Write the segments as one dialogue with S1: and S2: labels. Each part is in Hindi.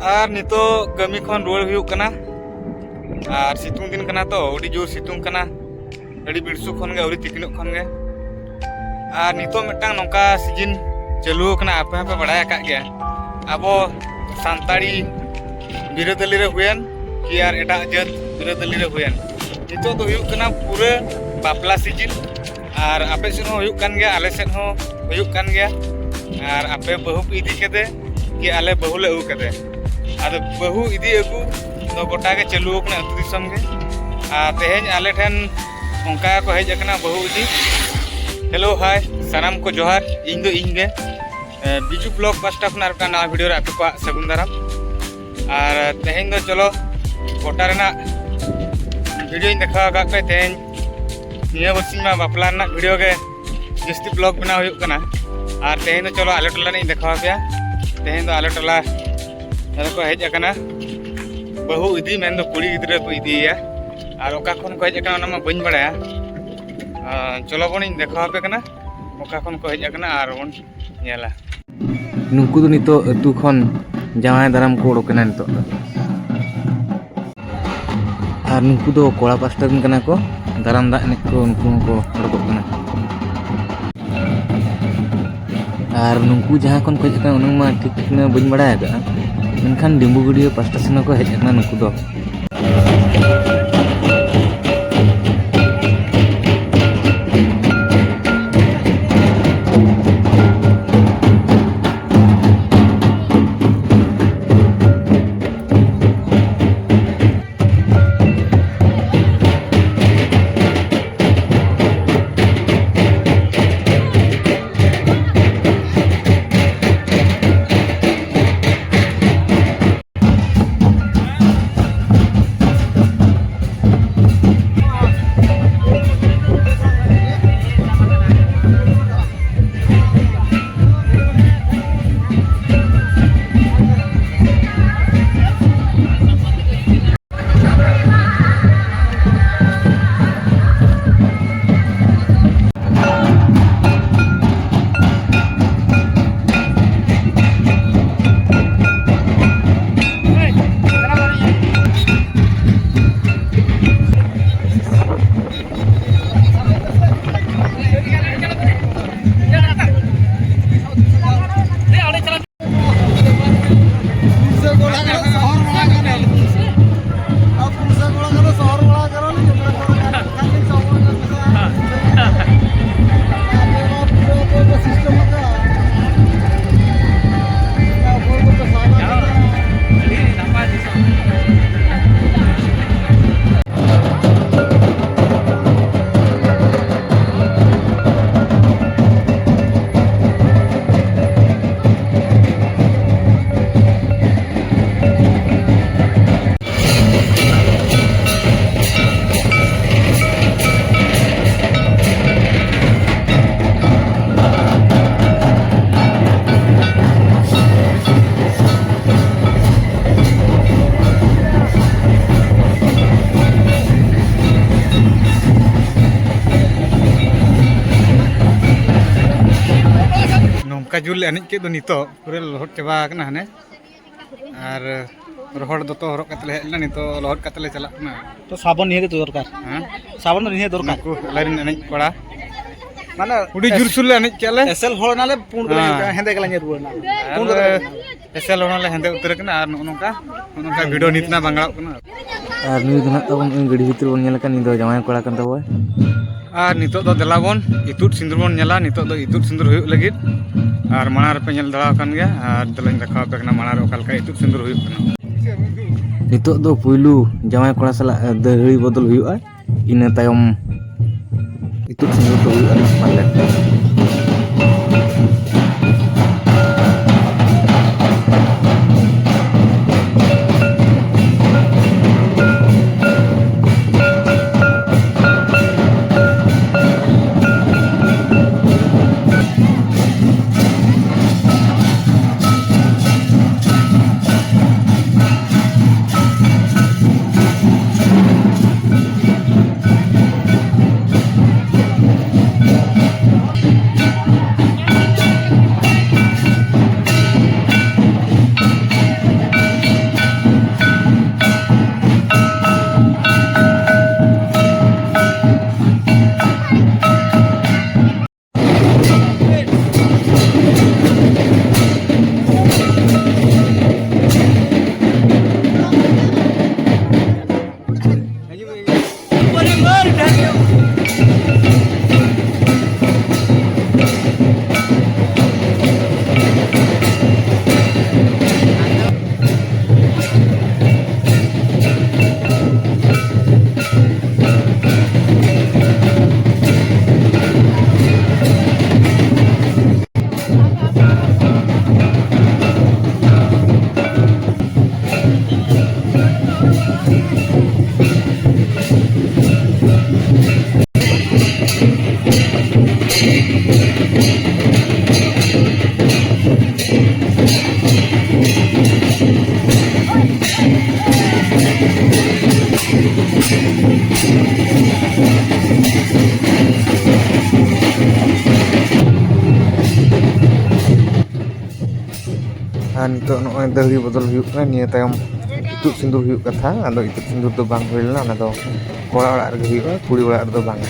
S1: और नितो कमी खन रुआर हुयुक कना और सितुंग दिन कना तो अड़ी जोर सितुंग कना अड़ी बिरसु खन गे अड़ी तिकिनो खन गे और नितो मिटांग नोका सीजन चालू कना आपे पे बड़ाय का गया अब सानताड़ी बिरोदली रे हुयन कि यार एटा जात बिरोदली रे हुयन नितो तो हुयुक कना पूरा बापला सीजन और आपे सेन हो हुयुक कन गया आले सेन हो हुयुक कन गया और आपे बहु इदी केदे कि आले बहु ले अगु केदे आदो बहु इदी अगु तो गोटा के चालू कना अतु दिसम गे तेहेन आले ठेन ओंका को हेज कना बहु इदी। हेलो हाय सानाम को जोहार इन दो इन गे बिजू ब्लॉग पास्टा खना रटा ना वीडियो रे आपे को सगुन दाराम और तेहेन दो चलो गोटा रेना वीडियो इन देखा का पे तेहेन निया बसिन मा बापला ना वीडियो के जस्ती ब्लॉग बना हुयुक कना और तेहेन दो चलो आले टला ने देखा पे तेहेन दो आले टला को हेज कना बहु इदी मेन दो कुड़ी गिद्रा को इदिया और ओका खन को हेज कना ना मा बइन बड़ाया चलो बन देखा पे कना ओका खन को हेज कना और बन नेला
S2: नुकु दो नितो अतु खन जावाय दाराम को ओडोकना नितो और नुकु दो कोड़ा पास्टा दिन कना को दाराम दा ने को नुकु को ओडोकना और नुकु जहां खन को हेज कना उन मा ठीक ठीक ना बइन बड़ाया का मेनखान डिम्बू गुड़िया पास्टा सेना को हेज कना नुकु दो
S1: जुल एने के दो नितो पूरे लहट चाबा कना हने और रोहड़ दो तो हरक कतले हेला नितो लहट कतले चला कना
S3: तो साबन निहे तो दरकार
S1: हां
S3: साबन तो निहे दरकार
S1: को लाइन एने कोड़ा
S3: माने
S1: उडी जुरसुल एने केले
S3: एसएल होल नाले पुंड कला हेंदे कला रुआ ना
S1: पुंड एसएल होनाले हेंदे उतर कना और नोनका वीडियो नितना बांगला कना
S2: और नुई दना तबन गड़ी भीतर बन नेल का नि दो जावाय कोड़ा कन तबो
S1: और नितो दो दलाबन इतुट सिंदूर बन नेला नितो दो इतुट सिंदूर हुयुक लगित और मानार पे नेल दड़ा कन गया और दलाइन देखा पे कना मानार ओका लका इतुट सिंदूर हुयुक कना
S2: नितो दो पुइलू जावाय कोड़ा सला दहड़ी बदल हुयुआ इना तायम इतुट सिंदूर तो हुयुआ पाले ᱟᱨ ᱱᱤᱛᱚᱜ ᱱᱚᱜᱼᱚᱭ ᱫᱟᱹᱦᱲᱤ ᱵᱚᱫᱚᱞ ᱦᱩᱭᱩᱜ ᱠᱟᱱᱟ ᱱᱤᱭᱟᱹ ᱛᱟᱭᱚᱢ ᱤᱛᱩᱫ ᱥᱤᱸᱫᱩᱨ ᱦᱩᱭᱩᱜ ᱠᱟᱛᱷᱟ ᱟᱫᱚ ᱤᱛᱩᱫ ᱥᱤᱸᱫᱩᱨ ᱫᱚ ᱵᱟᱝ ᱦᱩᱭ ᱞᱮᱱᱟ ᱚᱱᱟ ᱫᱚ ᱠᱚᱲᱟ ᱚᱲᱟᱜ ᱨᱮᱜᱮ ᱦᱩᱭᱩᱜᱼᱟ ᱠᱩᱲᱤ ᱚᱲᱟᱜ ᱨᱮᱫᱚ ᱵᱟᱝᱟ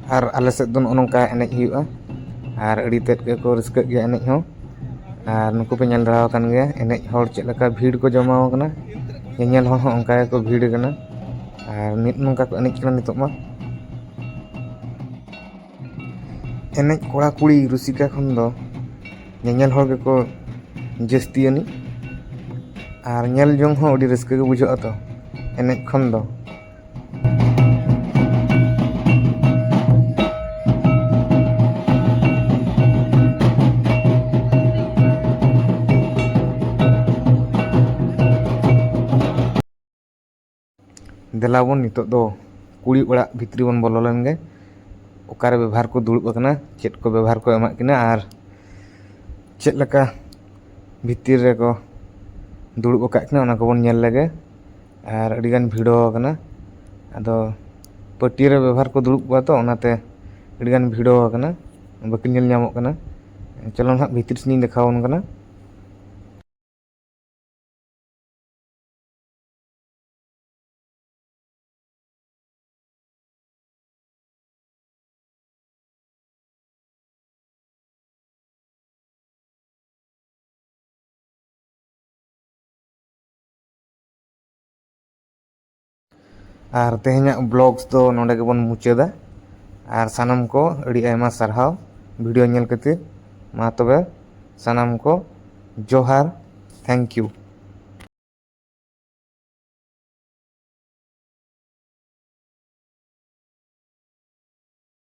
S2: ᱟᱨ ᱟᱞᱮ ᱥᱮᱫ ᱫᱚ ᱱᱚᱜᱼᱚ ᱱᱚᱝᱠᱟ ᱮᱱᱮᱡ ᱦᱩᱭᱩᱜᱼᱟ ᱟᱨ ᱟᱹᱰᱤ ᱛᱮᱫ ᱜᱮᱠᱚ ᱨᱟᱹᱥᱠᱟᱹᱜ ᱜᱮᱭᱟ ᱮᱱᱮᱡ ᱦᱚᱸ ᱟᱨ ᱱᱩᱠᱩ ᱯᱮ ᱧᱮᱞ ᱫᱟᱲᱮ ᱟᱠᱟᱱ ᱜᱮᱭᱟ ᱮᱱᱮᱡ ᱦᱚᱲ ᱪᱮᱫ ᱞᱮᱠᱟ ᱵᱷᱤᱲ ᱠᱚ ᱡᱚᱢᱟᱣ ᱟᱠᱟᱱᱟ ᱧᱮᱧᱮᱞ ᱦᱚᱲ ᱦᱚᱸ ᱚᱱᱠᱟ ᱜᱮᱠᱚ ᱵᱷᱤᱲ ᱟᱠᱟᱱᱟ ᱟᱨ ᱱᱚᱝᱠᱟ ᱠᱚ ᱮᱱᱮᱡ ᱠᱟᱱᱟ ᱱᱤᱛᱚᱜ ᱢᱟ ᱮᱱᱮᱡ ᱠᱚᱲᱟ ᱠᱩᱲᱤ ᱨᱩᱥᱤᱠᱟ ᱠᱷᱚᱱ ᱫᱚ ᱧᱮᱧᱮल ᱦᱚᱲ ᱜᱮᱠᱚ ᱡᱟᱹᱥᱛᱤ ᱟᱹᱱᱤᱡ ᱟᱨ ᱧᱮᱞ ᱡᱚᱝ ᱦᱚᱸ ᱟᱹᱰᱤ ᱨᱟᱹᱥᱠᱟᱹ ᱜᱮ ᱵᱩᱡᱷᱟᱹᱜᱼᱟ ᱛᱚ ᱮᱱᱮᱡ ᱠᱷᱚᱱ ᱫᱚ ᱫᱮᱞᱟ ᱵᱚᱱ ᱱᱤᱛᱚᱜ ᱫᱚ ᱠᱩᱲᱤ ᱚᱲᱟᱜ ᱵᱷᱤᱛᱨᱤ ᱵᱚᱱ ᱵᱚᱞᱚ ᱞᱮᱱ ᱜᱮ ᱚᱠᱟᱨᱮ ᱵᱮᱵᱚᱦᱟᱨ ᱠᱚ ᱫᱩᱲᱩᱵ ᱟᱠᱟᱱᱟ ᱪᱮᱫ ᱠᱚ ᱵᱮᱵᱚᱦᱟর ᱠᱚ ᱮᱢᱟᱜ ᱠᱤᱱᱟ ᱟᱨ ᱪᱮᱫ ᱞᱮᱠᱟ ᱵᱷᱤᱛᱤᱨ ᱨᱮᱠᱚ ᱫᱩᱲᱩᱵ ᱟᱠᱟᱫ ᱠᱤᱱᱟ ᱚᱱᱟ ᱠᱚᱵᱚᱱ ᱧᱮᱞ ᱞᱮᱜᱮ ᱟᱨ ᱟᱹᱰᱤᱜᱟᱱ ᱵᱷᱤᱲᱚ ᱟᱠᱟᱱᱟ ᱟᱫᱚ ᱯᱟᱹᱴᱤᱭᱟᱹ ᱨᱮ ᱵᱮᱵᱚᱦᱟর ᱠᱚ ᱫᱩᱲᱩᱵ ᱠᱚᱣᱟ ᱛᱚ ᱚᱱᱟᱛᱮ ᱟᱹᱰᱤᱜᱟᱱ ᱵᱷᱤᱲᱚ ᱟᱠᱟᱱᱟ ᱵᱟᱹᱠᱤᱱ ᱧᱮᱞ ᱧᱟᱢᱚᱜ ᱠᱟᱱᱟ ᱪᱚᱞᱚ ᱱᱟᱦᱟᱜ ᱵᱷᱤᱛᱤᱨ ᱥᱮᱱᱤᱧ ᱫᱮᱠᱷᱟᱣ ᱟᱵᱚᱱ ᱠᱟᱱᱟ ᱟᱨ ᱛᱮᱦᱮᱧᱟᱜ ᱵᱞᱚᱜᱥ ᱫᱚ ᱱᱚᱰᱮ ᱜᱮᱵᱚᱱ ᱢᱩᱪᱟᱹᱫᱟ ᱟᱨ ᱥᱟᱱᱟᱢ ᱠᱚ ᱟᱹᱰᱤ ᱟᱭᱢᱟ ᱥᱟᱨᱦᱟᱣ ᱵᱷᱤᱰᱤᱭᱳ ᱧᱮᱞ ᱠᱷᱟᱹᱛᱤᱨ ᱢᱟ ᱛᱚᱵᱮ ᱥᱟᱱᱟᱢ ᱠᱚ ᱡᱚᱦᱟᱨ ᱛᱷᱮᱝᱠ ᱤᱭᱩ